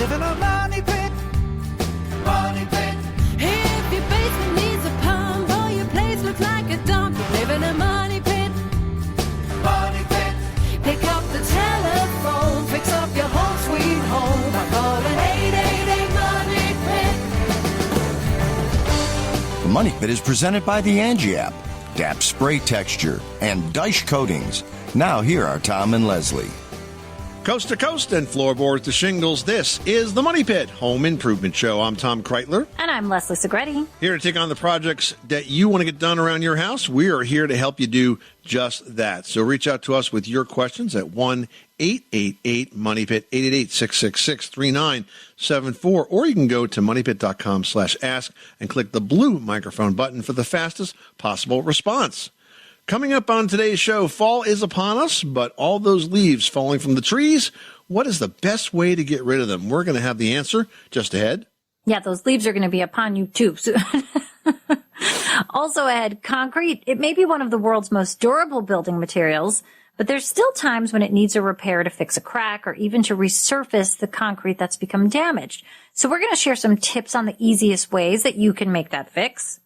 live in a money pit. Money pit. If your basement needs a pump or your place looks like a dump, you live in a money pit. Money pit. Pick up the telephone, fix up your home sweet home by calling 888-MONEY-PIT. The Money Pit is presented by the Angie app, DAP Spray Texture, and Dyche Coatings. Now here are Tom and Leslie. Coast to coast and floorboards to shingles, this is the Money Pit Home Improvement Show. I'm Tom Kreitler. And I'm Leslie Segretti. Here to take on the projects that you want to get done around your house. We are here to help you do just that. So reach out to us with your questions at 1-888-MONEYPIT, 888-666-3974, or you can go to moneypit.com/ask and click the blue microphone button for the fastest possible response. Coming up on today's show, fall is upon us, but all those leaves falling from the trees, what is the best way to get rid of them? We're going to have the answer just ahead. Yeah, those leaves are going to be upon you too. Also ahead, concrete. It may be one of the world's most durable building materials, but there's still times when it needs a repair to fix a crack or even to resurface the concrete that's become damaged. So we're going to share some tips on the easiest ways that you can make that fix.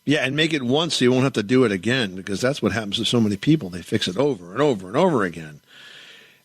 Yeah, and make it once so you won't have to do it again, because that's what happens to so many people. They fix it over and over and over again.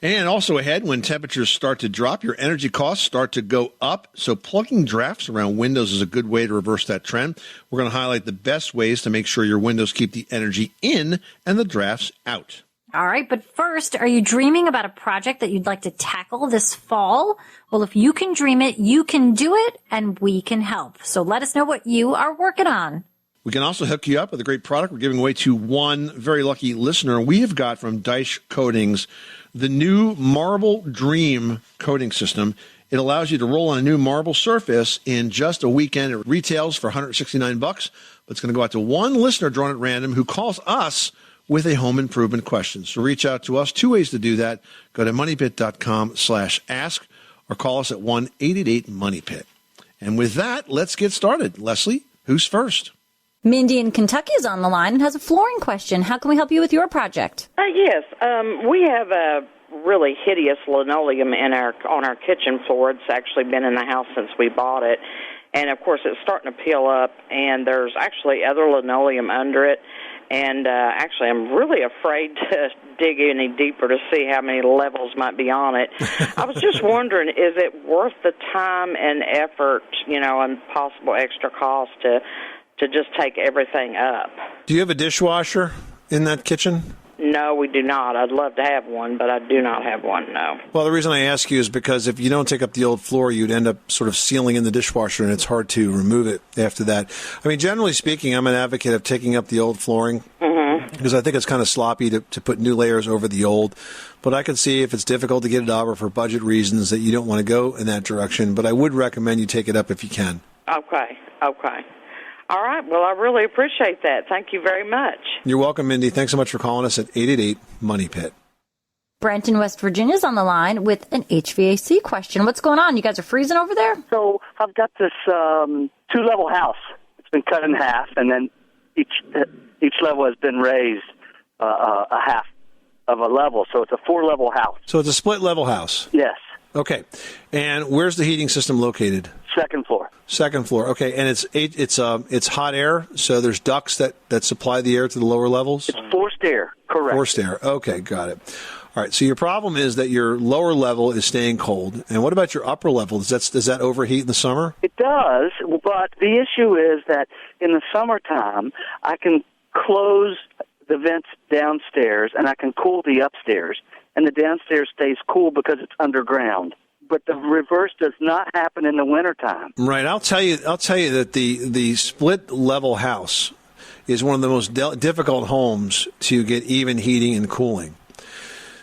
And also ahead, when temperatures start to drop, your energy costs start to go up. So plugging drafts around windows is a good way to reverse that trend. We're going to highlight the best ways to make sure your windows keep the energy in and the drafts out. All right, but first, are you dreaming about a project that you'd like to tackle this fall? Well, if you can dream it, you can do it, and we can help. So let us know what you are working on. We can also hook you up with a great product we're giving away to one very lucky listener. We have got from Dyche Coatings the new Marble Dream coating system. It allows you to roll on a new marble surface in just a weekend. It retails for $169, but it's going to go out to one listener drawn at random who calls us with a home improvement question. So reach out to us. Two ways to do that. Go to moneypit.com/ask or call us at 1-888-MONEYPIT. And with that, let's get started. Leslie, who's first? Mindy in Kentucky is on the line and has a flooring question. How can we help you with your project? Yes. We have a really hideous linoleum on our kitchen floor. It's actually been in the house since we bought it. And, of course, it's starting to peel up, and there's actually other linoleum under it. And actually, I'm really afraid to dig any deeper to see how many levels might be on it. I was just wondering, is it worth the time and effort, and possible extra cost to just take everything up? Do you have a dishwasher in that kitchen? No, we do not. I'd love to have one, but I do not have one, no. Well, the reason I ask you is because if you don't take up the old floor, you'd end up sort of sealing in the dishwasher, and it's hard to remove it after that. I mean, generally speaking, I'm an advocate of taking up the old flooring because I think it's kind of sloppy to put new layers over the old. But I can see if it's difficult to get it up or for budget reasons that you don't want to go in that direction. But I would recommend you take it up if you can. Okay. All right. Well, I really appreciate that. Thank you very much. You're welcome, Mindy. Thanks so much for calling us at 888-MONEYPIT. Brent in West Virginia is on the line with an HVAC question. What's going on? You guys are freezing over there? So I've got this two-level house. It's been cut in half, and then each level has been raised a half of a level. So it's a four-level house. So it's a split-level house? Yes. Okay. And where's the heating system located? Second floor. Second floor. Okay. And it's hot air, so there's ducts that supply the air to the lower levels? It's forced air, correct. Forced air. Okay, got it. All right. So your problem is that your lower level is staying cold. And what about your upper level? Does that overheat in the summer? It does, but the issue is that in the summertime, I can close the vents downstairs and I can cool the upstairs. And the downstairs stays cool because it's underground. But the reverse does not happen in the wintertime. Right. I'll tell you that the split level house is one of the most difficult homes to get even heating and cooling.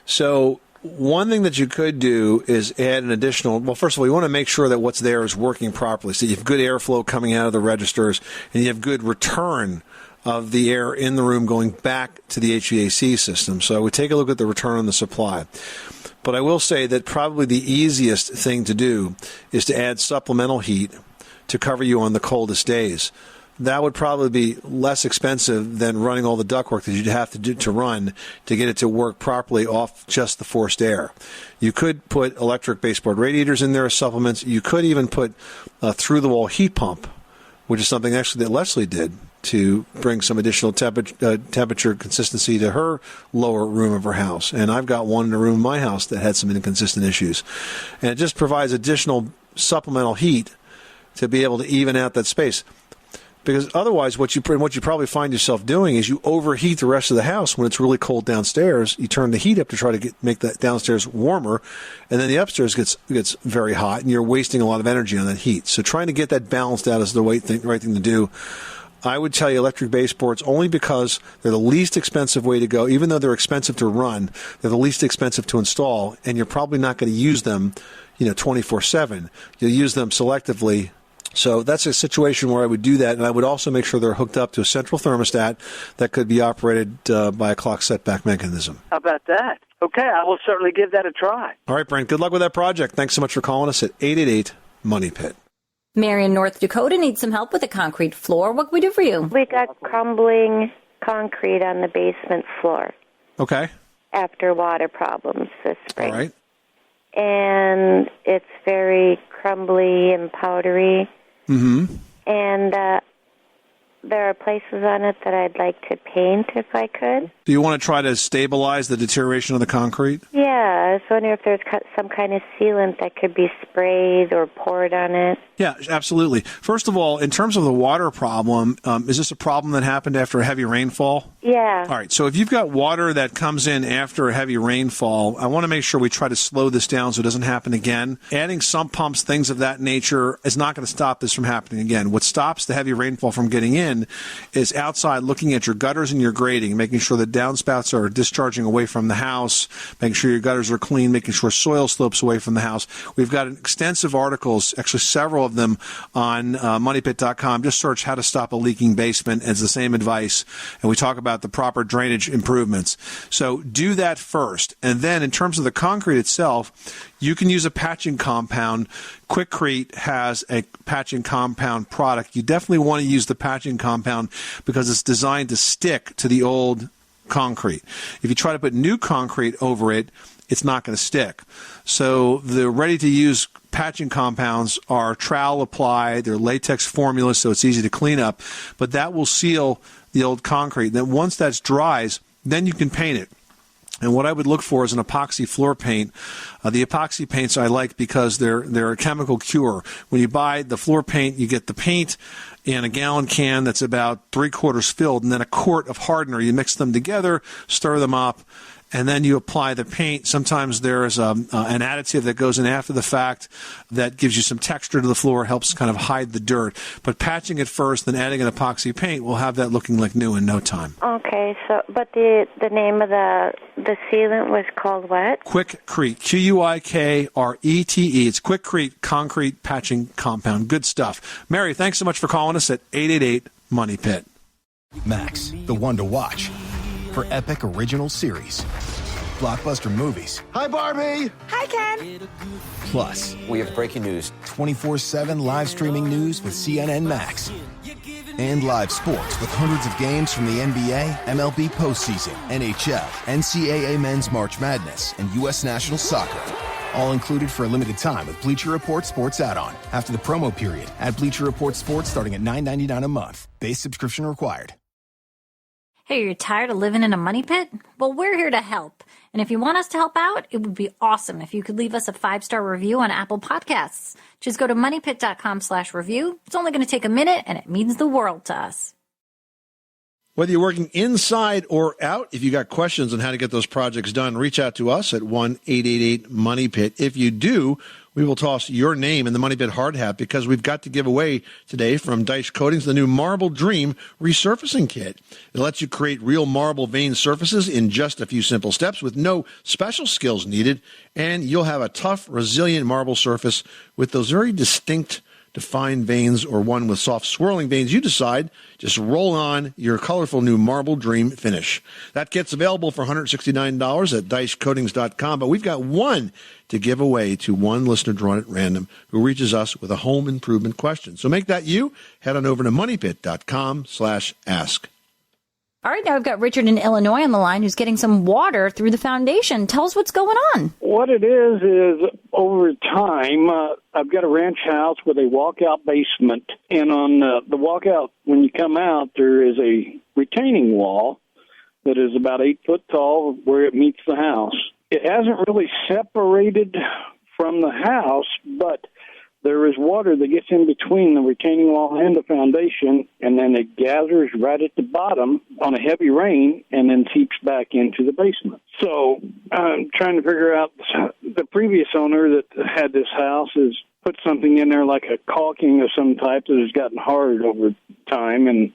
So one thing that you could do is add an additional, well, first of all, you want to make sure that what's there is working properly. So you have good airflow coming out of the registers and you have good return of the air in the room going back to the HVAC system. So I would take a look at the return on the supply. But I will say that probably the easiest thing to do is to add supplemental heat to cover you on the coldest days. that would probably be less expensive than running all the ductwork that you'd have to do to run to get it to work properly off just the forced air. You could put electric baseboard radiators in there as supplements. You could even put a through-the-wall heat pump, which is something actually that Leslie did to bring some additional temperature consistency to her lower room of her house. And I've got one in a room in my house that had some inconsistent issues. And it just provides additional supplemental heat to be able to even out that space. Because otherwise, what you probably find yourself doing is you overheat the rest of the house when it's really cold downstairs. You turn the heat up to try to make that downstairs warmer, and then the upstairs gets very hot, and you're wasting a lot of energy on that heat. So trying to get that balanced out is the right thing to do. I would tell you electric baseboards only because they're the least expensive way to go. Even though they're expensive to run, they're the least expensive to install, and you're probably not going to use them, 24/7. You'll use them selectively. So that's a situation where I would do that, and I would also make sure they're hooked up to a central thermostat that could be operated by a clock setback mechanism. How about that? Okay, I will certainly give that a try. All right, Brent, good luck with that project. Thanks so much for calling us at 888-MONEY-PIT. Mary in North Dakota needs some help with a concrete floor. What can we do for you? We got crumbling concrete on the basement floor. Okay. After water problems this spring. All right. And it's very crumbly and powdery. Mm-hmm. And there are places on it that I'd like to paint if I could. Do you want to try to stabilize the deterioration of the concrete? Yeah, I was wondering if there's some kind of sealant that could be sprayed or poured on it. Yeah, absolutely. First of all, in terms of the water problem, is this a problem that happened after a heavy rainfall? Yeah. All right, so if you've got water that comes in after a heavy rainfall, I want to make sure we try to slow this down so it doesn't happen again. Adding sump pumps, things of that nature, is not going to stop this from happening again. What stops the heavy rainfall from getting in is outside looking at your gutters and your grading, making sure the downspouts are discharging away from the house, making sure your gutters are clean, making sure soil slopes away from the house. We've got extensive articles, actually several of them, on moneypit.com. Just search how to stop a leaking basement. It's the same advice, and we talk about the proper drainage improvements. So do that first. And then in terms of the concrete itself, you can use a patching compound. Quikrete has a patching compound product. You definitely want to use the patching compound because it's designed to stick to the old concrete. If you try to put new concrete over it, it's not going to stick. So the ready-to-use patching compounds are trowel applied. They're latex formulas, so it's easy to clean up. But that will seal the old concrete. Then once that dries, then you can paint it. And what I would look for is an epoxy floor paint. The epoxy paints I like because they're a chemical cure. When you buy the floor paint, you get the paint in a gallon can that's about 3/4 filled, and then a quart of hardener. You mix them together, stir them up, and then you apply the paint. Sometimes there's an additive that goes in after the fact that gives you some texture to the floor, helps kind of hide the dirt. But patching it first, then adding an epoxy paint will have that looking like new in no time. Okay, so but the name of the sealant was called what? Quikrete, Quikrete. It's Quikrete concrete patching compound. Good stuff. Mary, thanks so much for calling us at 888-MONEY-PIT. Max, the one to watch. For epic original series, blockbuster movies. Hi, Barbie. Hi, Ken. Plus, we have breaking news. 24/7 live streaming news with CNN Max. And live sports with hundreds of games from the NBA, MLB postseason, NHL, NCAA Men's March Madness, and U.S. National Soccer. All included for a limited time with Bleacher Report Sports add-on. After the promo period, add Bleacher Report Sports starting at $9.99 a month. Base subscription required. Hey, you're tired of living in a money pit? Well, we're here to help. And if you want us to help out, it would be awesome if you could leave us a 5-star review on Apple Podcasts. Just go to moneypit.com/review. It's only going to take a minute, and it means the world to us. Whether you're working inside or out, if you got questions on how to get those projects done, reach out to us at 1-888-MONEY-PIT. If you do, we will toss your name in the Money Pit hard hat because we've got to give away today from Dyche Coatings the new Marble Dream Resurfacing Kit. It lets you create real marble vein surfaces in just a few simple steps with no special skills needed, and you'll have a tough, resilient marble surface with those very distinct to fine veins or one with soft swirling veins, you decide. Just roll on your colorful new Marble Dream finish. That kit's available for $169 at DiceCoatings.com, but we've got one to give away to one listener drawn at random who reaches us with a home improvement question. So make that you. Head on over to moneypit.com/ask. All right, now I've got Richard in Illinois on the line who's getting some water through the foundation. Tell us what's going on. What it is over time, I've got a ranch house with a walkout basement, and on the walkout, when you come out, there is a retaining wall that is about 8 foot tall where it meets the house. It hasn't really separated from the house, but there is water that gets in between the retaining wall and the foundation, and then it gathers right at the bottom on a heavy rain and then seeps back into the basement. So I'm trying to figure out, the previous owner that had this house has put something in there like a caulking of some type that has gotten hard over time, and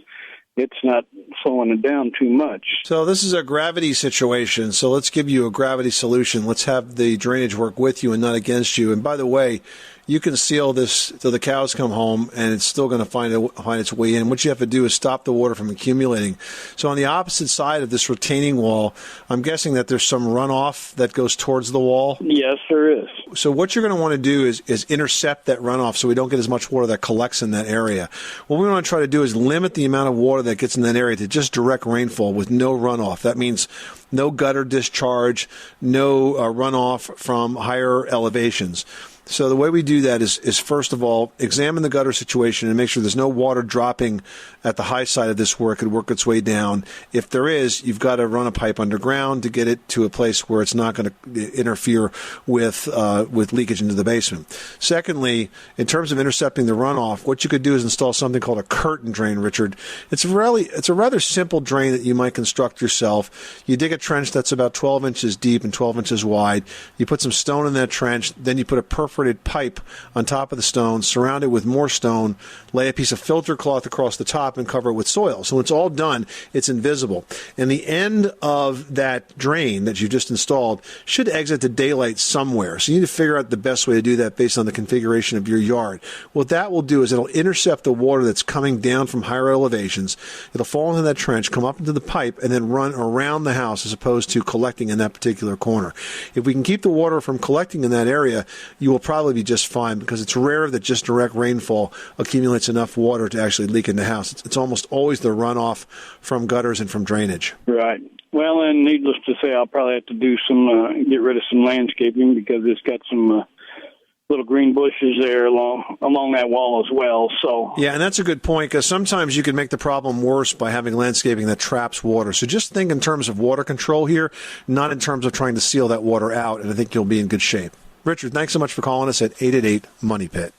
it's not slowing it down too much. So this is a gravity situation. So let's give you a gravity solution. Let's have the drainage work with you and not against you. And by the way, you can seal this till the cows come home, and it's still going to find its way in. What you have to do is stop the water from accumulating. So on the opposite side of this retaining wall, I'm guessing that there's some runoff that goes towards the wall? Yes, there is. So what you're going to want to do is intercept that runoff so we don't get as much water that collects in that area. What we want to try to do is limit the amount of water that gets in that area to just direct rainfall with no runoff. That means no gutter discharge, no runoff from higher elevations. So the way we do that is first of all, examine the gutter situation and make sure there's no water dropping at the high side of this where it could work its way down. If there is, you've got to run a pipe underground to get it to a place where it's not going to interfere with leakage into the basement. Secondly, in terms of intercepting the runoff, what you could do is install something called a curtain drain, Richard. It's a rather simple drain that you might construct yourself. You dig a trench that's about 12 inches deep and 12 inches wide. You put some stone in that trench, then you put a perforated pipe on top of the stone, surround it with more stone, lay a piece of filter cloth across the top, and cover it with soil. So when it's all done, it's invisible. And the end of that drain that you just installed should exit to daylight somewhere. So you need to figure out the best way to do that based on the configuration of your yard. What that will do is it'll intercept the water that's coming down from higher elevations. It'll fall into that trench, come up into the pipe, and then run around the house as opposed to collecting in that particular corner. If we can keep the water from collecting in that area, you will probably be just fine, because it's rare that just direct rainfall accumulates enough water to actually leak in the house. It's almost always the runoff from gutters and from drainage. Right. Well, and needless to say, I'll probably have to do some, get rid of some landscaping, because it's got some little green bushes there along that wall as well. So yeah, and that's a good point, because sometimes you can make the problem worse by having landscaping that traps water. So just think in terms of water control here, not in terms of trying to seal that water out, and I think you'll be in good shape. Richard, thanks so much for calling us at 888-MONEY-PIT.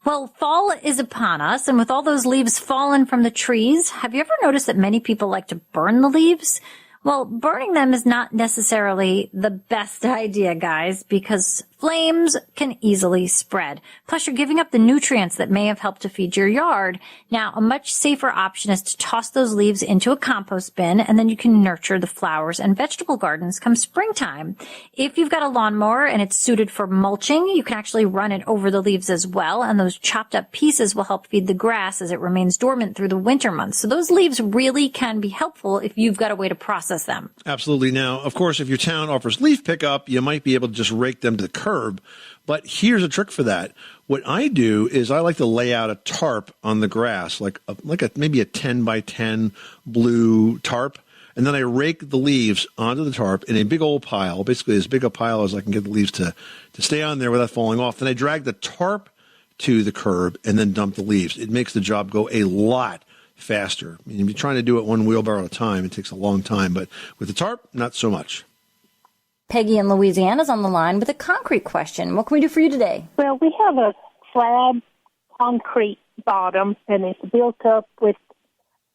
Well, fall is upon us, and with all those leaves fallen from the trees, have you ever noticed that many people like to burn the leaves? Well, burning them is not necessarily the best idea, guys, because flames can easily spread. Plus, you're giving up the nutrients that may have helped to feed your yard. Now, a much safer option is to toss those leaves into a compost bin, and then you can nurture the flowers and vegetable gardens come springtime. If you've got a lawnmower and it's suited for mulching, you can actually run it over the leaves as well, and those chopped up pieces will help feed the grass as it remains dormant through the winter months. So those leaves really can be helpful if you've got a way to process them. Absolutely. Now, of course, if your town offers leaf pickup, you might be able to just rake them to the curb. But here's a trick for that. What I do is I like to lay out a tarp on the grass, maybe a 10 by 10 blue tarp. And then I rake the leaves onto the tarp in a big old pile, basically as big a pile as I can get the leaves to stay on there without falling off. Then I drag the tarp to the curb and then dump the leaves. It makes the job go a lot faster. I mean, if you're trying to do it one wheelbarrow at a time, it takes a long time. But with the tarp, not so much. Peggy in Louisiana is on the line with a concrete question. What can we do for you today? Well, we have a slab concrete bottom, and it's built up with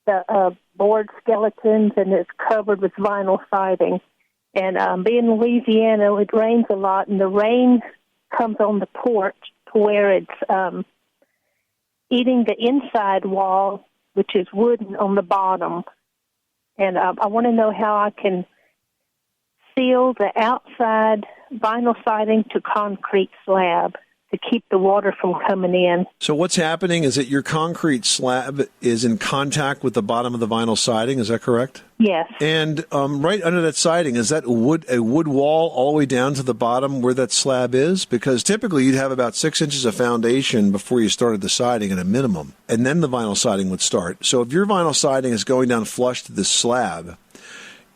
the board skeletons, and it's covered with vinyl siding. And being in Louisiana, it rains a lot, and the rain comes on the porch to where it's eating the inside wall, which is wooden on the bottom. And I want to know how I can seal the outside vinyl siding to concrete slab. to keep the water from coming in. So what's happening is that your concrete slab is in contact with the bottom of the vinyl siding. Is that correct? Yes. And right under that siding, is that a wood wall all the way down to the bottom where that slab is? Because typically you'd have about 6 inches of foundation before you started the siding at a minimum, and then the vinyl siding would start. So if your vinyl siding is going down flush to the slab,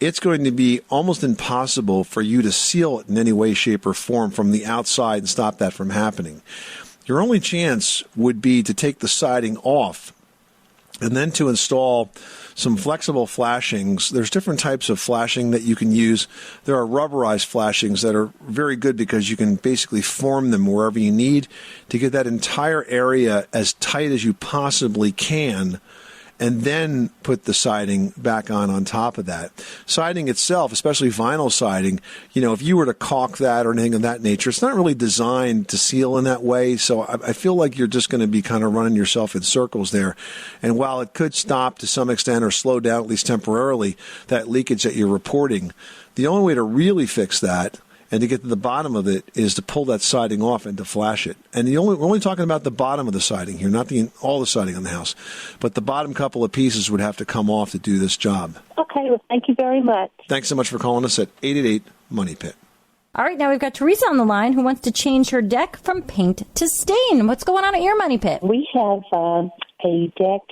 it's going to be almost impossible for you to seal it in any way, shape, or form from the outside and stop that from happening. Your only chance would be to take the siding off and then to install some flexible flashings. There's different types of flashing that you can use. There are rubberized flashings that are very good because you can basically form them wherever you need to get that entire area as tight as you possibly can, and then put the siding back on top of that. Siding itself, especially vinyl siding, if you were to caulk that or anything of that nature, it's not really designed to seal in that way. So I feel like you're just going to be kind of running yourself in circles there. And while it could stop to some extent or slow down, at least temporarily, that leakage that you're reporting, the only way to really fix that and to get to the bottom of it is to pull that siding off and to flash it. And we're only talking about the bottom of the siding here, not all the siding on the house. But the bottom couple of pieces would have to come off to do this job. Okay, well, thank you very much. Thanks so much for calling us at 888-MONEY-PIT. All right, now we've got Teresa on the line who wants to change her deck from paint to stain. What's going on at your Money Pit? We have a deck.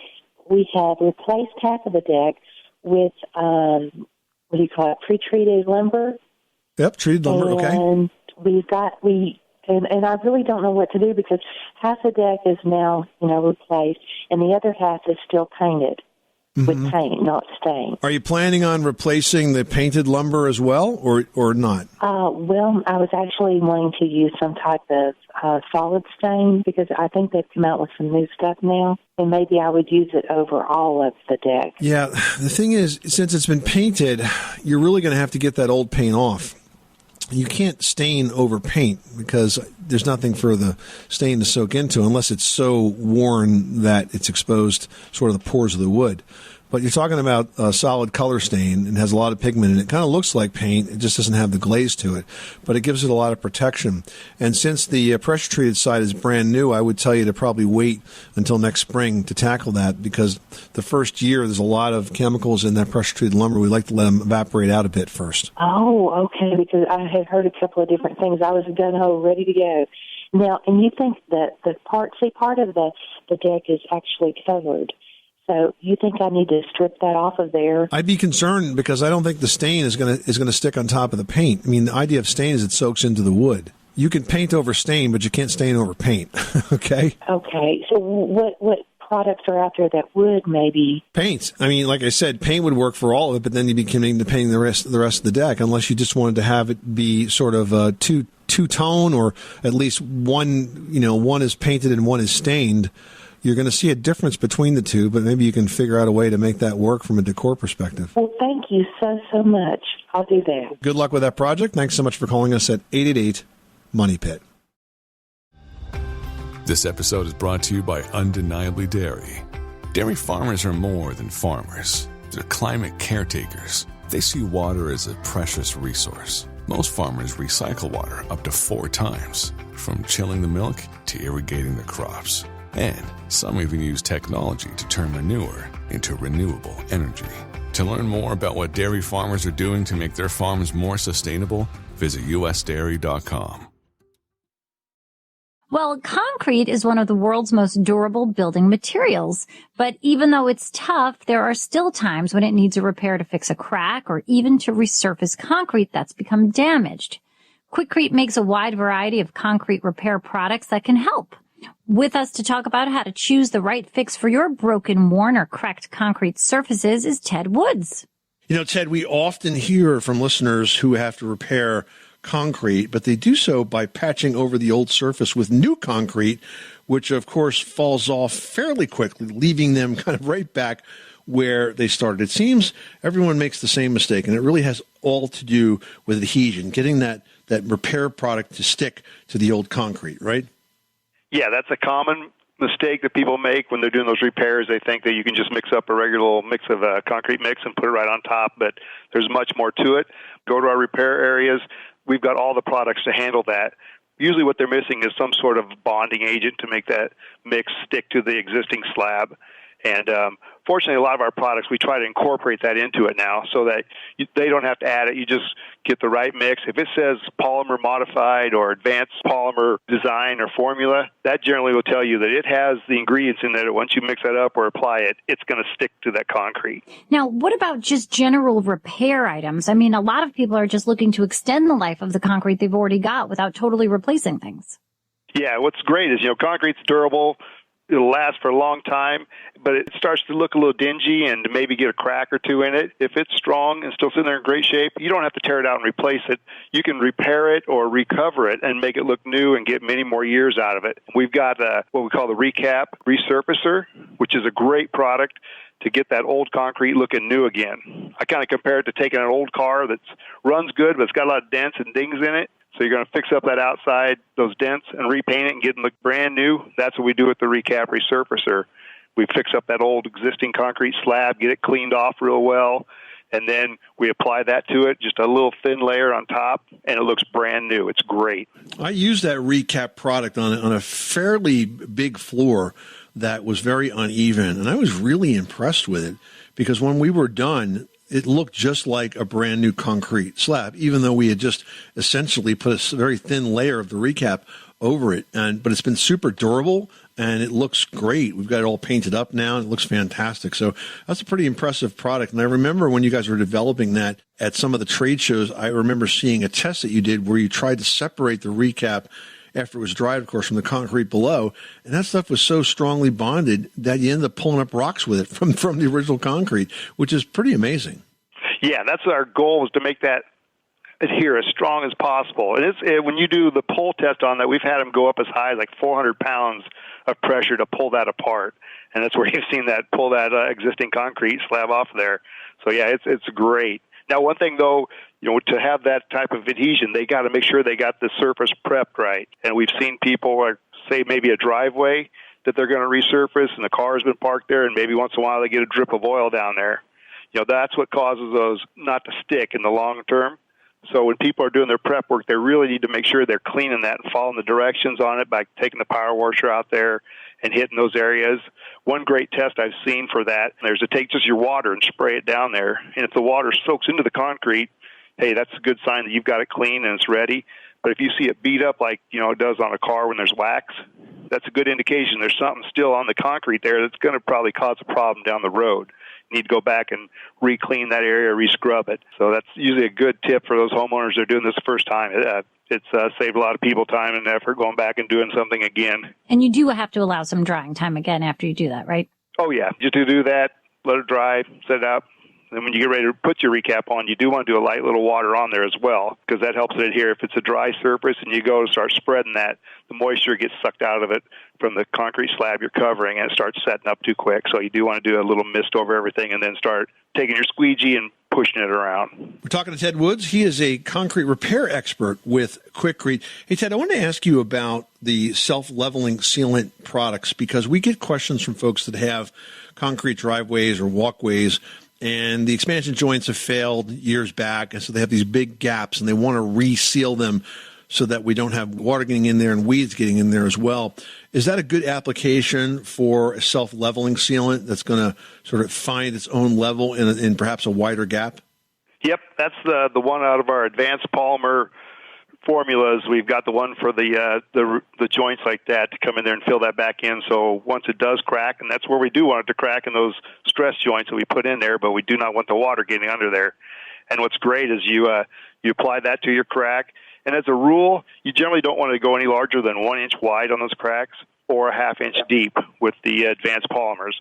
We have replaced half of the deck with, what do you call it, pre-treated lumber. Yep, treated lumber, okay. And and I really don't know what to do because half the deck is now, replaced, and the other half is still painted with paint, not stain. Are you planning on replacing the painted lumber as well, or not? Well, I was actually wanting to use some type of solid stain because I think they've come out with some new stuff now, and maybe I would use it over all of the deck. Yeah, the thing is, since it's been painted, you're really going to have to get that old paint off. You can't stain over paint because there's nothing for the stain to soak into unless it's so worn that it's exposed sort of the pores of the wood. But you're talking about a solid color stain and has a lot of pigment in it. It kind of looks like paint. It just doesn't have the glaze to it, but it gives it a lot of protection. And since the pressure-treated side is brand new, I would tell you to probably wait until next spring to tackle that because the first year there's a lot of chemicals in that pressure-treated lumber. We like to let them evaporate out a bit first. Oh, okay, because I had heard a couple of different things. I was gung-ho, ready to go. Now, and you think that part of the deck is actually covered. So you think I need to strip that off of there? I'd be concerned because I don't think the stain is going to stick on top of the paint. I mean, the idea of stain is it soaks into the wood. You can paint over stain, but you can't stain over paint. Okay? Okay. So what products are out there that would maybe paint? I mean, like I said, paint would work for all of it, but then you'd be committing to painting the rest of the deck, unless you just wanted to have it be sort of two-tone, or at least one is painted and one is stained. You're going to see a difference between the two, but maybe you can figure out a way to make that work from a decor perspective. Well, thank you so much. I'll do that. Good luck with that project. Thanks so much for calling us at 888-MONEY-PIT. This episode is brought to you by Undeniably Dairy. Dairy farmers are more than farmers. They're climate caretakers. They see water as a precious resource. Most farmers recycle water up to 4 times, from chilling the milk to irrigating the crops. And some even use technology to turn manure into renewable energy. To learn more about what dairy farmers are doing to make their farms more sustainable, visit usdairy.com. Well, concrete is one of the world's most durable building materials. But even though it's tough, there are still times when it needs a repair to fix a crack or even to resurface concrete that's become damaged. Quikrete makes a wide variety of concrete repair products that can help. With us to talk about how to choose the right fix for your broken, worn, or cracked concrete surfaces is Ted Woods. Ted, we often hear from listeners who have to repair concrete, but they do so by patching over the old surface with new concrete, which, of course, falls off fairly quickly, leaving them kind of right back where they started. It seems everyone makes the same mistake, and it really has all to do with adhesion, getting that repair product to stick to the old concrete, right? Yeah, that's a common mistake that people make when they're doing those repairs. They think that you can just mix up a regular little mix of concrete mix and put it right on top, but there's much more to it. Go to our repair areas. We've got all the products to handle that. Usually what they're missing is some sort of bonding agent to make that mix stick to the existing slab. And fortunately, a lot of our products, we try to incorporate that into it now so that they don't have to add it. You just get the right mix. If it says polymer modified or advanced polymer design or formula, that generally will tell you that it has the ingredients in there. Once you mix that up or apply it, it's going to stick to that concrete. Now, what about just general repair items? I mean, a lot of people are just looking to extend the life of the concrete they've already got without totally replacing things. Yeah, what's great is, concrete's durable. It'll last for a long time, but it starts to look a little dingy and maybe get a crack or two in it. If it's strong and still sitting there in great shape, you don't have to tear it out and replace it. You can repair it or recover it and make it look new and get many more years out of it. We've got what we call the Recap Resurfacer, which is a great product to get that old concrete looking new again. I kind of compare it to taking an old car that runs good, but it's got a lot of dents and dings in it. So you're going to fix up that outside, those dents, and repaint it and get it look brand new. That's what we do with the Recap Resurfacer. We fix up that old existing concrete slab, get it cleaned off real well, and then we apply that to it, just a little thin layer on top, and it looks brand new. It's great. I used that Recap product on a fairly big floor that was very uneven, and I was really impressed with it because when we were done, it looked just like a brand new concrete slab, even though we had just essentially put a very thin layer of the Recap over it. But it's been super durable, and it looks great. We've got it all painted up now, and it looks fantastic. So that's a pretty impressive product. And I remember when you guys were developing that at some of the trade shows, I remember seeing a test that you did where you tried to separate the Recap after it was dried, of course, from the concrete below. And that stuff was so strongly bonded that you ended up pulling up rocks with it from the original concrete, which is pretty amazing. Yeah, that's our goal, was to make that adhere as strong as possible. And when you do the pull test on that, we've had them go up as high as like 400 pounds of pressure to pull that apart. And that's where you've seen that pull that existing concrete slab off there. So, yeah, it's great. Now, one thing, though, to have that type of adhesion, they got to make sure they got the surface prepped right. And we've seen people, say maybe a driveway that they're going to resurface, and the car has been parked there, and maybe once in a while they get a drip of oil down there. That's what causes those not to stick in the long term. So when people are doing their prep work, they really need to make sure they're cleaning that and following the directions on it by taking the power washer out there and hitting those areas. One great test I've seen for that, there's to take just your water and spray it down there. And if the water soaks into the concrete, hey, that's a good sign that you've got it clean and it's ready. But if you see it beat up like, it does on a car when there's wax, that's a good indication there's something still on the concrete there that's going to probably cause a problem down the road. You need to go back and re-clean that area, re-scrub it. So that's usually a good tip for those homeowners that are doing this the first time. It's saved a lot of people time and effort going back and doing something again. And you do have to allow some drying time again after you do that, right? Oh, yeah. Just to do that, let it dry, set it up. And when you get ready to put your Recap on, you do want to do a light little water on there as well, because that helps it adhere. If it's a dry surface and you go to start spreading that, the moisture gets sucked out of it from the concrete slab you're covering, and it starts setting up too quick. So you do want to do a little mist over everything and then start taking your squeegee and pushing it around. We're talking to Ted Woods. He is a concrete repair expert with Quikrete. Hey, Ted, I want to ask you about the self-leveling sealant products, because we get questions from folks that have concrete driveways or walkways, and the expansion joints have failed years back, and so they have these big gaps, and they want to reseal them so that we don't have water getting in there and weeds getting in there as well. Is that a good application for a self-leveling sealant that's going to sort of find its own level in perhaps a wider gap? Yep, that's the one out of our advanced polymer formulas. We've got the one for the joints like that to come in there and fill that back in. So once it does crack, and that's where we do want it to crack, in those stress joints that we put in there, but we do not want the water getting under there. And what's great is you apply that to your crack. And as a rule, you generally don't want to go any larger than 1 inch wide on those cracks or a ½ inch deep with the advanced polymers.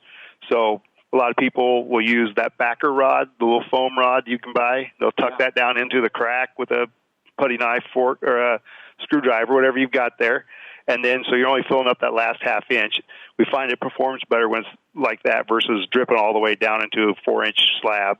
So a lot of people will use that backer rod, the little foam rod you can buy. They'll tuck that down into the crack with a putty knife, fork, or a screwdriver, whatever you've got there. And then so you're only filling up that last ½ inch. We find it performs better when it's like that versus dripping all the way down into a 4 inch slab.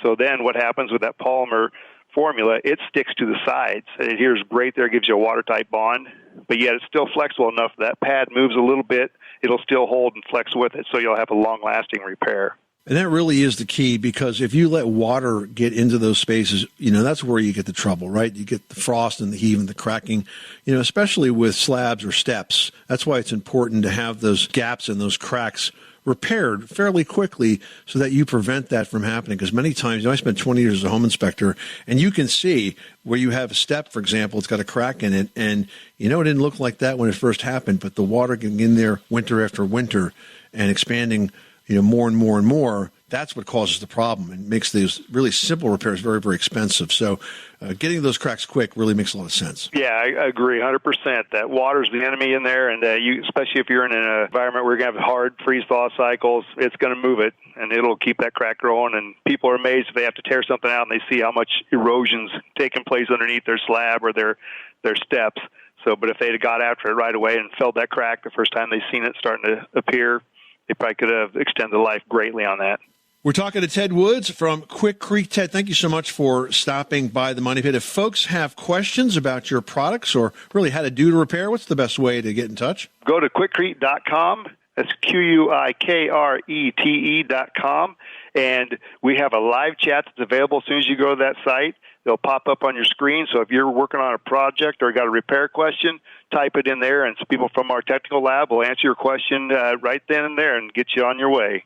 So then what happens with that polymer formula, it sticks to the sides. It adheres great there, gives you a watertight bond, but yet it's still flexible enough that pad moves a little bit, it'll still hold and flex with it, so you'll have a long-lasting repair. And that really is the key, because if you let water get into those spaces, that's where you get the trouble, right? You get the frost and the heave and the cracking, especially with slabs or steps. That's why it's important to have those gaps and those cracks repaired fairly quickly so that you prevent that from happening. Because many times, I spent 20 years as a home inspector, and you can see where you have a step, for example, it's got a crack in it, and it didn't look like that when it first happened, but the water getting in there winter after winter and expanding more and more and more, that's what causes the problem and makes these really simple repairs very, very expensive. So getting those cracks quick really makes a lot of sense. Yeah, I agree 100%. That water's the enemy in there, and especially if you're in an environment where you're going to have hard freeze-thaw cycles, it's going to move it, and it'll keep that crack growing. And people are amazed if they have to tear something out and they see how much erosion's taking place underneath their slab or their steps. But if they'd have got after it right away and felt that crack the first time they've seen it starting to appear, they probably could have extended the life greatly on that. We're talking to Ted Woods from Quick Creek. Ted, thank you so much for stopping by the Money Pit. If folks have questions about your products or really how to do to repair, what's the best way to get in touch? Go to quickcrete.com. That's QUIKRETE.com. And we have a live chat that's available as soon as you go to that site. They'll pop up on your screen. So if you're working on a project or got a repair question, type it in there, and some people from our technical lab will answer your question right then and there and get you on your way.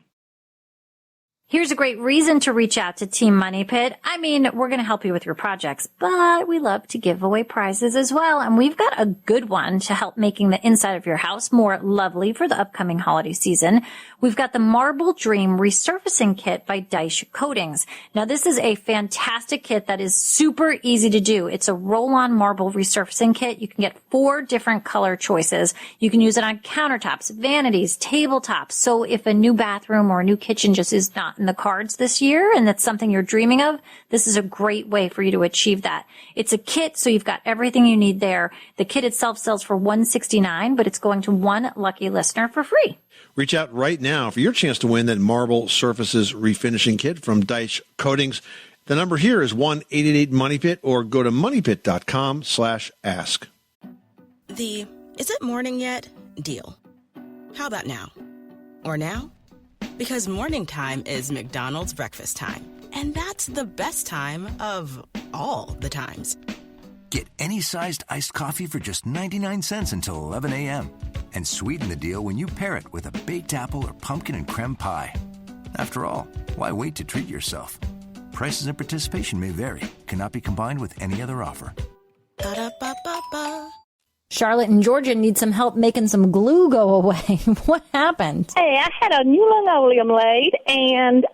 Here's a great reason to reach out to Team Money Pit. I mean, we're going to help you with your projects, but we love to give away prizes as well. And we've got a good one to help making the inside of your house more lovely for the upcoming holiday season. We've got the Marble Dream Resurfacing Kit by Daesh Coatings. Now, this is a fantastic kit that is super easy to do. It's a roll-on marble resurfacing kit. You can get 4 different color choices. You can use it on countertops, vanities, tabletops. So if a new bathroom or a new kitchen just is not in the cards this year and that's something you're dreaming of, this is a great way for you to achieve that. It's a kit, so you've got everything you need there. The kit itself sells for $169, but it's going to one lucky listener for free. Reach out right now for your chance to win that Marble Surfaces Refinishing Kit from Daesh Coatings. The number here is 1-888-MONEYPIT, or go to moneypit.com/ask. The "is it morning yet?" deal. How about now? Or now? Because morning time is McDonald's breakfast time. And that's the best time of all the times. Get any sized iced coffee for just 99 cents until 11 a.m. And sweeten the deal when you pair it with a baked apple or pumpkin and creme pie. After all, why wait to treat yourself? Prices and participation may vary. Cannot be combined with any other offer. Ba-da-ba-ba-ba. Charlotte in Georgia needs some help making some glue go away. What happened? Hey, I had a new linoleum laid, and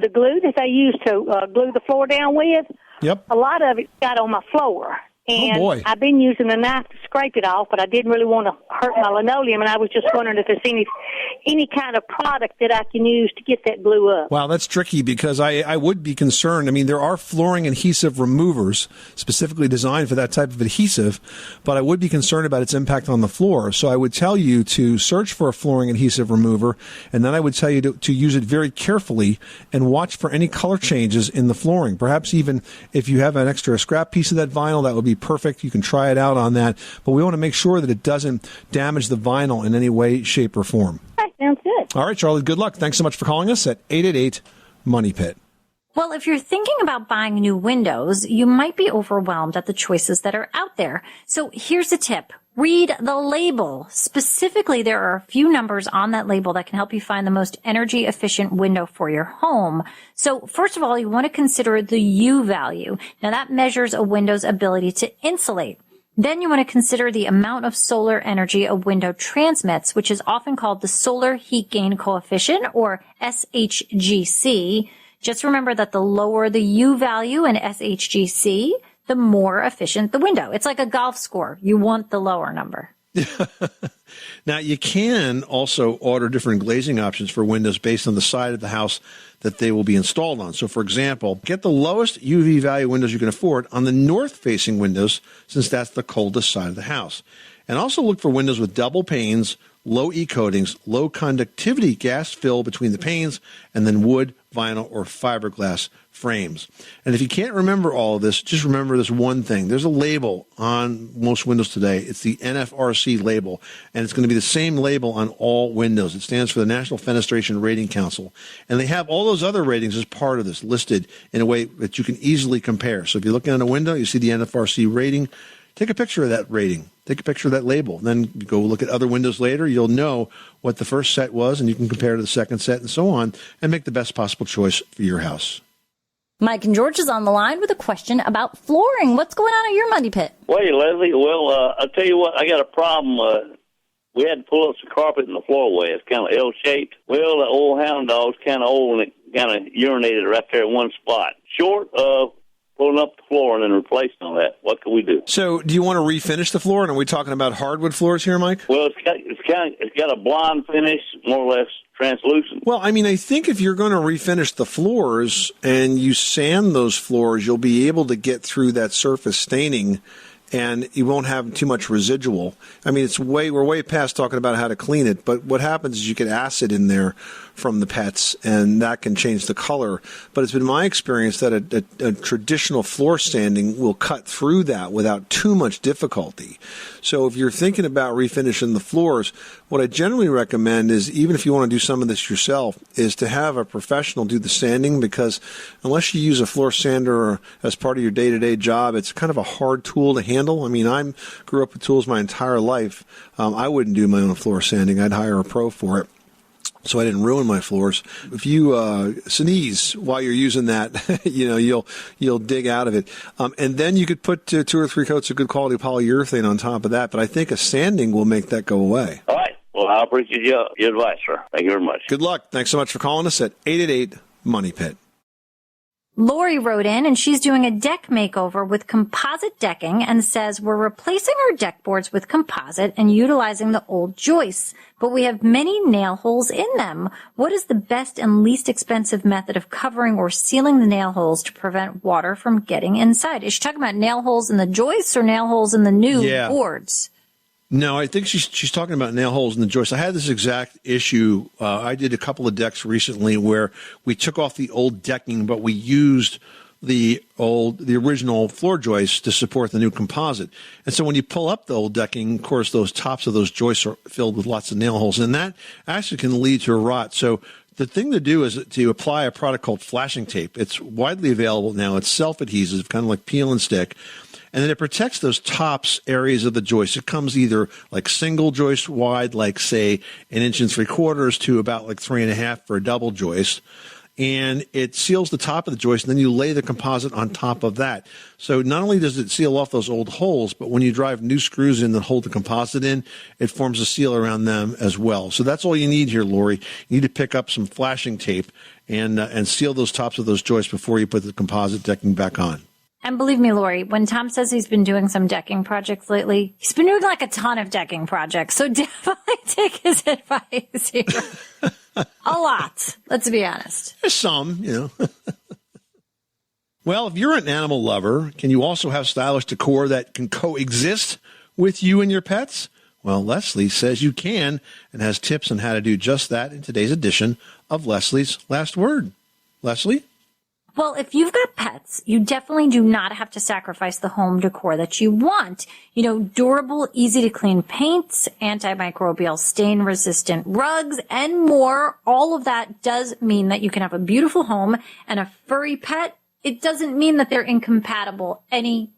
the glue that they used to glue the floor down with, a lot of it got on my floor. And I've been using a knife to scrape it off, but I didn't really want to hurt my linoleum, and I was just wondering if there's any kind of product that I can use to get that glue up. Wow, that's tricky, because I would be concerned. I mean, there are flooring adhesive removers specifically designed for that type of adhesive, but I would be concerned about its impact on the floor. So I would tell you to search for a flooring adhesive remover, and then I would tell you to use it very carefully and watch for any color changes in the flooring. Perhaps even if you have an extra scrap piece of that vinyl, that would be perfect. You can try it out on that, but we want to make sure that it doesn't damage the vinyl in any way, shape, or form. That sounds good. All right, Charlotte, good luck. Thanks so much for calling us at 888-MONEY-PIT. Well, if you're thinking about buying new windows, you might be overwhelmed at the choices that are out there. So here's a tip. Read the label. Specifically, there are a few numbers on that label that can help you find the most energy efficient window for your home. So first of all, you want to consider the U value. Now that measures a window's ability to insulate. Then you want to consider the amount of solar energy a window transmits, which is often called the solar heat gain coefficient, or SHGC. Just remember that the lower the U value in SHGC, the more efficient the window. It's like a golf score. You want the lower number. Now, you can also order different glazing options for windows based on the side of the house that they will be installed on. So, for example, get the lowest UV value windows you can afford on the north-facing windows, since that's the coldest side of the house. And also look for windows with double panes, low E coatings, low conductivity gas fill between the panes, and then wood vinyl, or fiberglass frames. And if you can't remember all of this, just remember this one thing. There's a label on most windows today. It's the NFRC label, and it's going to be the same label on all windows. It stands for the National Fenestration Rating Council. And they have all those other ratings as part of this listed in a way that you can easily compare. So if you're looking at a window, you see the NFRC rating, take a picture of that rating. Take a picture of that label. Then you go look at other windows later. You'll know what the first set was, and you can compare to the second set and so on, and make the best possible choice for your house. Mike and George is on the line with a question about flooring. What's going on at your Money Pit? Wait, Leslie. Well, I'll tell you what. I got a problem. We had to pull up some carpet in the floorway. It's kind of L-shaped. Well, the old hound dog's kind of old, and it kind of urinated right there in one spot. Short of pulling up the floor and then replacing all that, what can we do? So, do you want to refinish the floor? And are we talking about hardwood floors here, Mike? Well, it's got a blonde finish, more or less translucent. Well, I mean, I think if you're going to refinish the floors and you sand those floors, you'll be able to get through that surface staining, and you won't have too much residual. I mean, we're way past talking about how to clean it, but what happens is you get acid in there from the pets, and that can change the color. But it's been my experience that a traditional floor sanding will cut through that without too much difficulty. So if you're thinking about refinishing the floors, what I generally recommend is, even if you want to do some of this yourself, is to have a professional do the sanding, because unless you use a floor sander as part of your day-to-day job, it's kind of a hard tool to handle. I mean, I grew up with tools my entire life. I wouldn't do my own floor sanding. I'd hire a pro for it, so I didn't ruin my floors. If you sneeze while you're using that, you'll dig out of it. And then you could put 2 or 3 coats of good quality polyurethane on top of that. But I think a sanding will make that go away. All right. Well, I appreciate your advice, sir. Thank you very much. Good luck. Thanks so much for calling us at 888-MONEY-PIT. Lori wrote in, and she's doing a deck makeover with composite decking and says, we're replacing our deck boards with composite and utilizing the old joists, but we have many nail holes in them. What is the best and least expensive method of covering or sealing the nail holes to prevent water from getting inside? Is she talking about nail holes in the joists or nail holes in the new boards? No, I think she's talking about nail holes in the joist. I had this exact issue. I did a couple of decks recently where we took off the old decking, but we used the original floor joists to support the new composite. And so when you pull up the old decking, of course, those tops of those joists are filled with lots of nail holes, and that actually can lead to a rot. So the thing to do is to apply a product called flashing tape. It's widely available now. It's self-adhesive, kind of like peel and stick. And then it protects those tops areas of the joist. It comes either like single joist wide, like say 1 3/4 inches to about like 3.5 for a double joist. And it seals the top of the joist, and then you lay the composite on top of that. So not only does it seal off those old holes, but when you drive new screws in that hold the composite in, it forms a seal around them as well. So that's all you need here, Lori. You need to pick up some flashing tape and seal those tops of those joists before you put the composite decking back on. And believe me, Lori, when Tom says he's been doing some decking projects lately, he's been doing like a ton of decking projects. So definitely take his advice here. A lot. Let's be honest. There's some, Well, if you're an animal lover, can you also have stylish decor that can coexist with you and your pets? Well, Leslie says you can, and has tips on how to do just that in today's edition of Leslie's Last Word. Leslie? Well, if you've got pets, you definitely do not have to sacrifice the home decor that you want. Durable, easy to clean paints, antimicrobial, stain resistant rugs, and more. All of that does mean that you can have a beautiful home and a furry pet. It doesn't mean that they're incompatible anymore.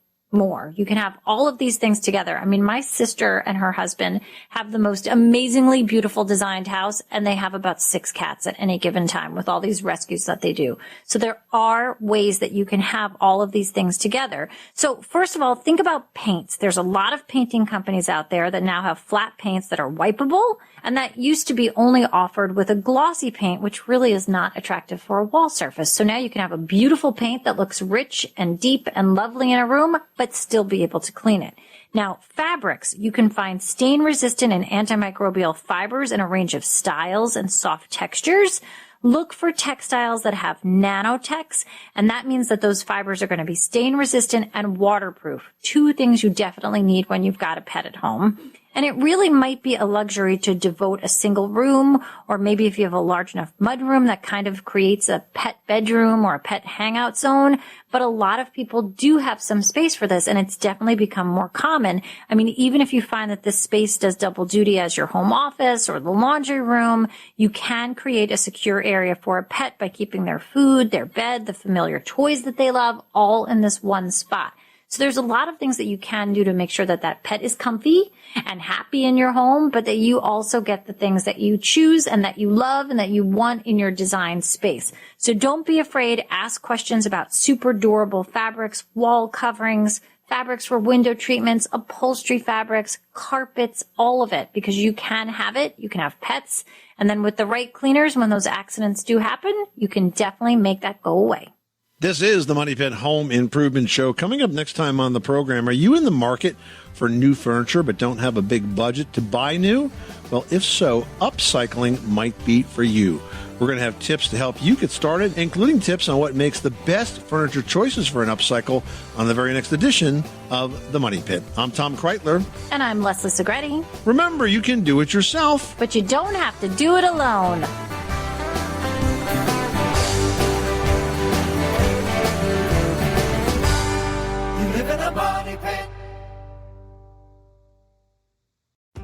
You can have all of these things together. I mean, my sister and her husband have the most amazingly beautiful designed house, and they have about 6 cats at any given time with all these rescues that they do. So there are ways that you can have all of these things together. So first of all, think about paints. There's a lot of painting companies out there that now have flat paints that are wipeable, and that used to be only offered with a glossy paint, which really is not attractive for a wall surface. So now you can have a beautiful paint that looks rich and deep and lovely in a room, but still be able to clean it. Now, fabrics, you can find stain-resistant and antimicrobial fibers in a range of styles and soft textures. Look for textiles that have nanotex, and that means that those fibers are going to be stain-resistant and waterproof. 2 things you definitely need when you've got a pet at home. And it really might be a luxury to devote a single room, or maybe if you have a large enough mudroom that kind of creates a pet bedroom or a pet hangout zone. But a lot of people do have some space for this, and it's definitely become more common. I mean, even if you find that this space does double duty as your home office or the laundry room, you can create a secure area for a pet by keeping their food, their bed, the familiar toys that they love, all in this one spot. So there's a lot of things that you can do to make sure that that pet is comfy and happy in your home, but that you also get the things that you choose and that you love and that you want in your design space. So don't be afraid. Ask questions about super durable fabrics, wall coverings, fabrics for window treatments, upholstery fabrics, carpets, all of it, because you can have it. You can have pets. And then with the right cleaners, when those accidents do happen, you can definitely make that go away. This is the Money Pit Home Improvement Show. Coming up next time on the program, are you in the market for new furniture but don't have a big budget to buy new? Well, if so, upcycling might be for you. We're going to have tips to help you get started, including tips on what makes the best furniture choices for an upcycle on the very next edition of the Money Pit. I'm Tom Kreitler. And I'm Leslie Segretti. Remember, you can do it yourself, but you don't have to do it alone.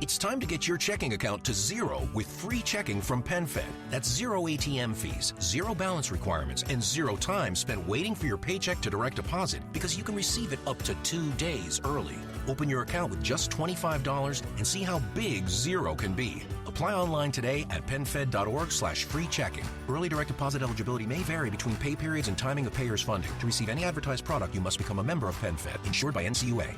It's time to get your checking account to zero with free checking from PenFed. That's zero ATM fees, zero balance requirements, and zero time spent waiting for your paycheck to direct deposit because you can receive it up to 2 days early. Open your account with just $25 and see how big zero can be. Apply online today at PenFed.org/free checking. Early direct deposit eligibility may vary between pay periods and timing of payers' funding. To receive any advertised product, you must become a member of PenFed, insured by NCUA.